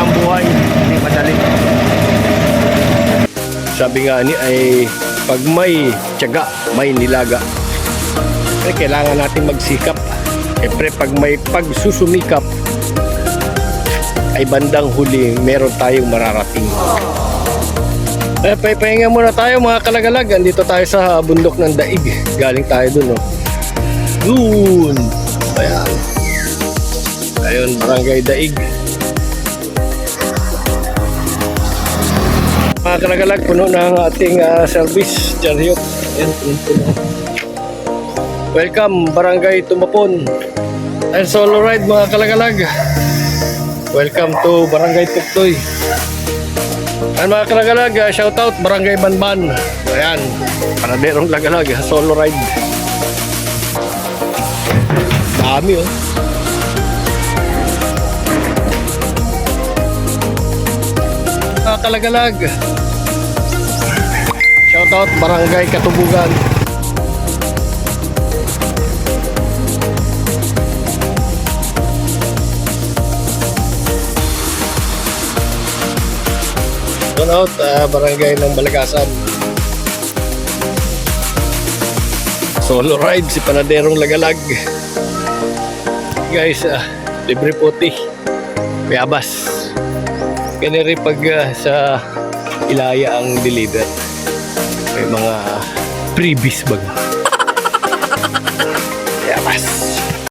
ang buhay, hindi madali. Sabi nga ni ay pag may tiyaga, may nilaga. Kailangan natin magsikap. Siyempre pag may pagsusumikap ay bandang huli meron tayong mararating. Pahinga muna tayo mga kalagalag. Andito tayo sa bundok ng Daig. Galing tayo dun, no? Dun! Ayan. Ayun, Barangay Daig. Mga kalagalag, puno na ang ating service. Chariot. Ayan, puno. Welcome, Barangay Tumapon. And solo ride mga kalagalag. Welcome to Barangay Tuktoy. And mga kalagalag, shout out Barangay Banban. Ayan, Panaderong Lagalag, solo ride. Dami oh. Mga kalagalag, shout out Barangay Katubugan. Shout out Barangay ng Balagasan. Solo ride si Panaderong Lagalag. Guys, libre puti. Payabas. Ganyan pag sa Ilaya ang deliver. May mga freebies baga.